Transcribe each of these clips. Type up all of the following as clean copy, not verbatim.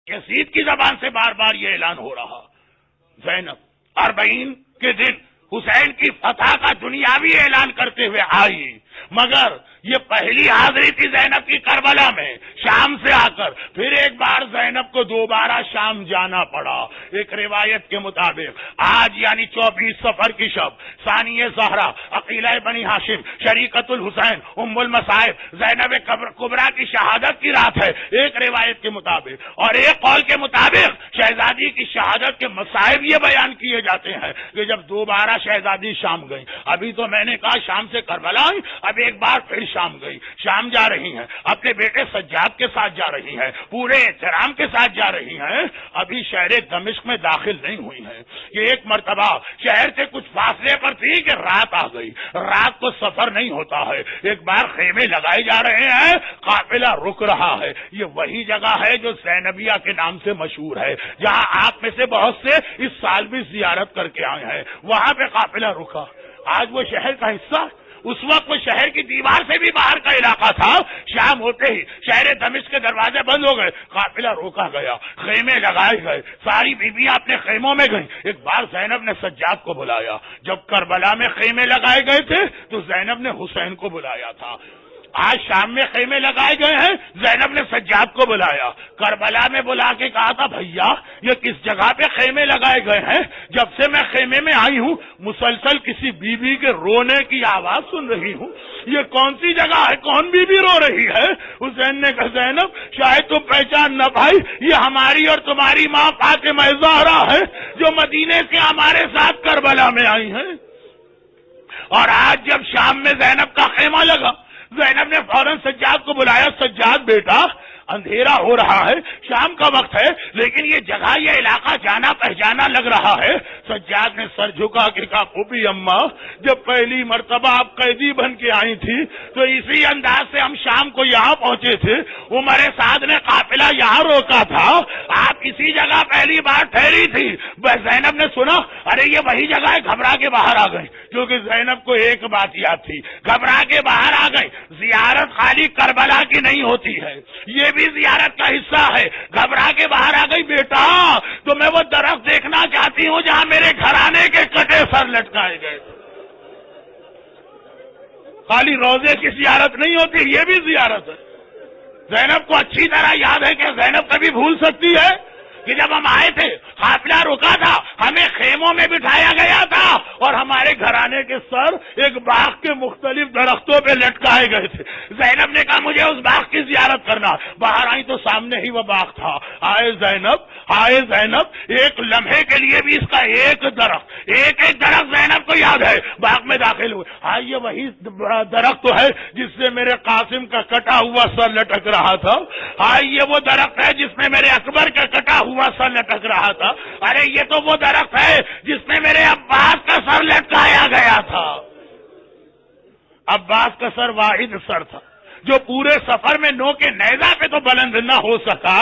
یزید کی زبان سے بار بار یہ اعلان ہو رہا، زینب 40 کے دن حسین کی فتح کا دنیاوی اعلان کرتے ہوئے آئی، مگر یہ پہلی حاضری تھی زینب کی کربلا میں شام سے آ کر، پھر ایک بار زینب کو دوبارہ شام جانا پڑا۔ ایک روایت کے مطابق آج یعنی 24 صفر کی شب ثانیہ زہرا عقیلہ بنی ہاشم شریکت الحسین ام المصائب زینب کبریٰ کی شہادت کی رات ہے ایک روایت کے مطابق، اور ایک قول کے مطابق شہزادی کی شہادت کے مصائب یہ بیان کیے جاتے ہیں کہ جب دوبارہ شہزادی شام گئی، ابھی تو میں نے کہا شام سے کربلا آئی، اب ایک بار پھر شام گئی، شام جا رہی ہیں، اپنے بیٹے سجاد کے ساتھ جا رہی ہیں، پورے احترام کے ساتھ جا رہی ہیں، ابھی شہر دمشق میں داخل نہیں ہوئی ہیں کہ ایک مرتبہ شہر سے کچھ فاصلے پر تھی کہ رات آ گئی۔ رات کو سفر نہیں ہوتا ہے، ایک بار خیمے لگائے جا رہے ہیں، قافلہ رک رہا ہے۔ یہ وہی جگہ ہے جو زینبیہ کے نام سے مشہور ہے، جہاں آپ میں سے بہت سے اس سال بھی زیارت کر کے آئے ہیں، وہاں پہ قافلہ رکا۔ آج وہ شہر کا حصہ، اس وقت وہ شہر کی دیوار سے بھی باہر کا علاقہ تھا، شام ہوتے ہی شہر دمشق کے دروازے بند ہو گئے، قافلہ روکا گیا، خیمے لگائے گئے، ساری بیویاں اپنے خیموں میں گئیں۔ ایک بار زینب نے سجاد کو بلایا، جب کربلا میں خیمے لگائے گئے تھے تو زینب نے حسین کو بلایا تھا۔ آج شام میں خیمے لگائے گئے ہیں، زینب نے سجاد کو بلایا، کربلا میں بلا کے کہا تھا بھیا یہ کس جگہ پہ خیمے لگائے گئے ہیں؟ جب سے میں خیمے میں آئی ہوں مسلسل کسی بیوی کے رونے کی آواز سن رہی ہوں، یہ کون سی جگہ ہے، کون بیوی رو رہی ہے؟ حسین نے کہا زینب شاید تم پہچان نہ پائی، یہ ہماری اور تمہاری ماں فاطمہ زہرا ہے جو مدینے سے ہمارے ساتھ کربلا میں آئی ہیں۔ اور آج جب شام میں زینب کا خیمہ لگا، زینب نے فوراً سجاد کو بلایا، سجاد بیٹا اندھیرا ہو رہا ہے، شام کا وقت ہے، لیکن یہ جگہ یہ علاقہ جانا پہچانا لگ رہا ہے۔ سجاد نے سر جھکا کے کہا پھوپھی اماں جب پہلی مرتبہ آپ قیدی بن کے آئی تھی تو اسی انداز سے ہم شام کو یہاں پہنچے تھے، عمر سعد نے قافلہ یہاں روکا تھا، آپ اسی جگہ پہلی بار ٹھہری تھی۔ زینب نے سنا ارے یہ وہی جگہ ہے، گھبرا کے باہر آ گئی، کیونکہ زینب کو ایک بات یاد تھی، گھبرا کے باہر آ گئی۔ زیارت خالی کربلا کی نہیں ہوتی ہے، یہ بھی زیارت کا حصہ ہے۔ گھبرا کے باہر آ گئی بیٹا تو میں وہ درخت دیکھنا چاہتی ہوں جہاں میرے گھرانے کے کٹے سر لٹکائے گئے۔ خالی روزے کی زیارت نہیں ہوتی، یہ بھی زیارت ہے۔ زینب کو اچھی طرح یاد ہے کہ زینب کبھی بھول سکتی ہے کہ جب ہم آئے تھے قافلہ رکا تھا، ہمیں خیموں میں بٹھایا گیا تھا اور ہمارے گھرانے کے سر ایک باغ کے مختلف درختوں پہ لٹکائے گئے تھے۔ زینب نے کہا مجھے اس باغ کی زیارت کرنا، باہر آئی تو سامنے ہی وہ باغ تھا۔ آئے زینب ایک لمحے کے لیے بھی اس کا ایک درخت زینب کو یاد ہے، باغ میں داخل ہوئے، یہ وہی درخت تو ہے جس سے میرے قاسم کا کٹا ہوا سر لٹک رہا تھا، یہ وہ درخت ہے جس میں میرے اکبر کا کٹا ہوا سر لٹک رہا تھا، ارے یہ تو وہ درخت ہے جس میں میرے عباس کا سر لٹکایا گیا تھا۔ عباس کا سر واحد سر تھا جو پورے سفر میں نو کے نیزہ پہ تو بلند نہ ہو سکا،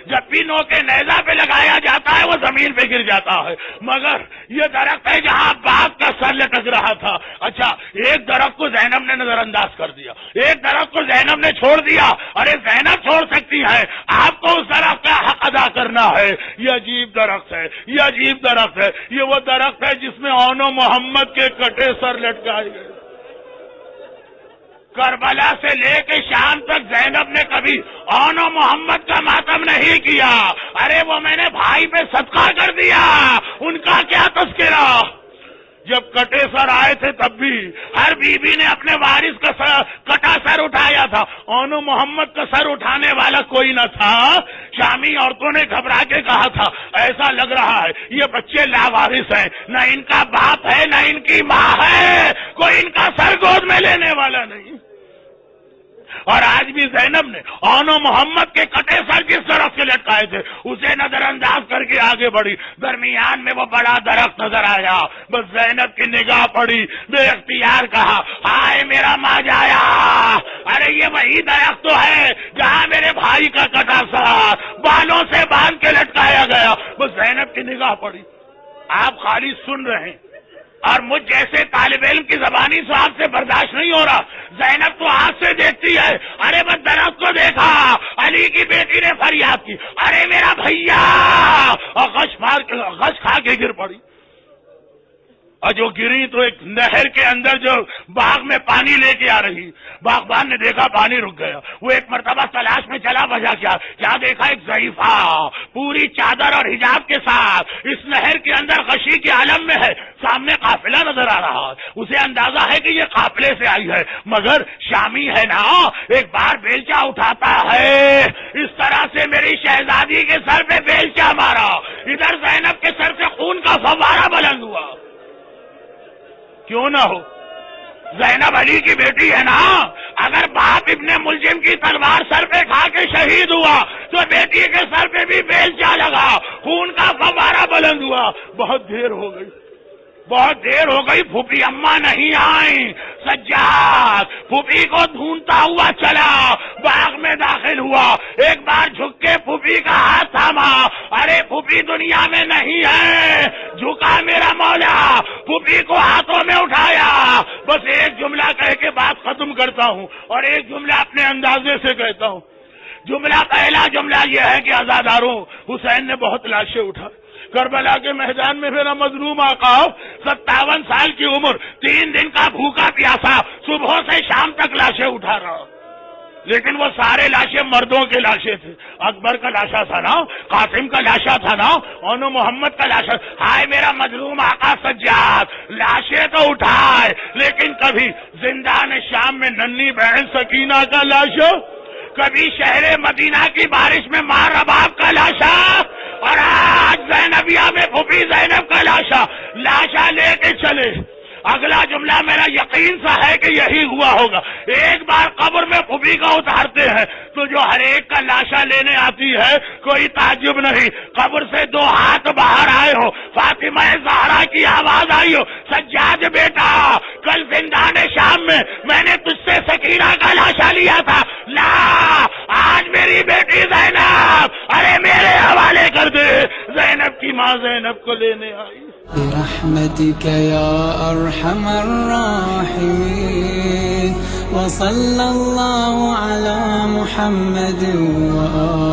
جب بھی نو کے نیزہ پہ لگایا جاتا ہے وہ زمین پہ گر جاتا ہے، مگر یہ درخت ہے جہاں عباس کا سر لٹک رہا تھا۔ اچھا ایک درخت کو زینب نے نظر انداز کر دیا، ایک درخت کو زینب نے چھوڑ دیا، ارے زینب چھوڑ سکتی ہے، آپ کو اس درخت کا حق ادا کرنا ہے۔ یہ عجیب درخت ہے، یہ عجیب درخت ہے، یہ وہ درخت ہے جس میں اون و محمد کے کٹے سر لٹکائے گئے۔ کربلا سے لے کے شام تک زینب نے کبھی اون و محمد کا ماتم نہیں کیا، ارے وہ میں نے بھائی پہ صدقہ کر دیا، ان کا کیا تذکرہ۔ جب کٹے سر آئے تھے تب بھی ہر بیوی نے اپنے وارث کا کٹا سر اٹھایا تھا، اون و محمد کا سر اٹھانے والا کوئی نہ تھا۔ شامی عورتوں نے گھبرا کے کہا تھا ایسا لگ رہا ہے یہ بچے لاوارث ہیں، نہ ان کا باپ ہے نہ ان کی ماں ہے، کوئی ان کا سر گود میں لینے والا نہیں۔ اور آج بھی زینب نے اون و محمد کے کٹے سر جس طرف سے لٹکائے تھے اسے نظر انداز کر کے آگے بڑھی، درمیان میں وہ بڑا درخت نظر آیا، بس زینب کی نگاہ پڑی، بے اختیار کہا ہائے میرا ماں جایا، ارے یہ وہی درخت تو ہے جہاں میرے بھائی کا کٹا سر بالوں سے باندھ کے لٹکایا گیا۔ بس زینب کی نگاہ پڑی، آپ خالی سن رہے ہیں، اور مجھ جیسے طالب علم کی زبانی سواد سے برداشت نہیں ہو رہا. زینب تو آنکھ سے دیکھتی ہے. ارے بس درخت کو دیکھا, علی کی بیٹی نے فریاد کی, ارے میرا بھیا, اور غش کھا کے گر پڑی. اور جو گری تو ایک نہر کے اندر جو باغ میں پانی لے کے آ رہی, باغبان نے دیکھا پانی رک گیا. وہ ایک مرتبہ تلاش میں چلا بجا کیا دیکھا ایک ضعیفہ پوری چادر اور حجاب کے ساتھ اس نہر کے اندر غشی کے عالم میں ہے. سامنے قافلہ نظر آ رہا ہے. اسے اندازہ ہے کہ یہ قافلے سے آئی ہے, مگر شامی ہے نا, ایک بار بیلچا اٹھاتا ہے, اس طرح سے میری شہزادی کے سر پہ بیلچا مارا. ادھر زینب کے سر سے خون کا فوارہ بلند ہوا. کیوں نہ ہو, زینب علی کی بیٹی ہے نا. اگر باپ ابن ملجم کی تلوار سر پہ کھا کے شہید ہوا تو بیٹی کے سر پہ بھی بیلچا لگا, خون کا فوارہ بلند ہوا. بہت دیر ہو گئی, پھوپھی اماں نہیں آئی. سجاد پھوپھی کو ڈھونڈتا ہوا چلا, باغ میں داخل ہوا. ایک بار جھک کے پھوپھی کا ہاتھ تھاما. ارے پھوپھی دنیا میں نہیں ہے. جھکا میرا مولا, پھوپھی کو ہاتھوں میں اٹھایا. بس ایک جملہ کہہ کے بات ختم کرتا ہوں, اور ایک جملہ اپنے اندازے سے کہتا ہوں. پہلا جملہ یہ ہے کہ عزاداروں, حسین نے بہت لاشیں اٹھا. کربلا کے میدان میں میرا مظلوم آقا 57 سال کی عمر, 3 دن کا بھوکا پیاسا, صبح سے شام تک لاشیں اٹھا رہا. لیکن وہ سارے لاشیں مردوں کے لاشیں تھے. اکبر کا لاشا تھا نا, قاسم کا لاشا تھا نا, اور محمد کا لاشا. ہائے میرا مظلوم آقا سجاد, لاشیں تو اٹھائے, لیکن کبھی زندان شام میں ننھی بہن سکینہ کا لاشا, کبھی شہر مدینہ کی بارش میں ماں رباب کا لاشا, اور آج زینبیہ میں پھوپھی زینب کا لاشا لے کے چلے. اگلا جملہ میرا یقین سا ہے کہ یہی ہوا ہوگا. ایک بار قبر میں پھوپھی کا اتارتے ہیں تو جو ہر ایک کا لاشا لینے آتی ہے کوئی تعجب نہیں. قبر سے 2 ہاتھ باہر آئے ہو, فاطمہ زہرا کی آواز آئی ہو, سجاد بیٹا کل زندان شام میں نے تجھ سے سکینہ کا لاشا لیا تھا, لا آج میری بیٹی زینب ارے میرے حوالے کر دے. زینب کی ماں زینب کو لینے آئی. برحمتك يا أرحم الراحمين وصلى الله على محمد وآله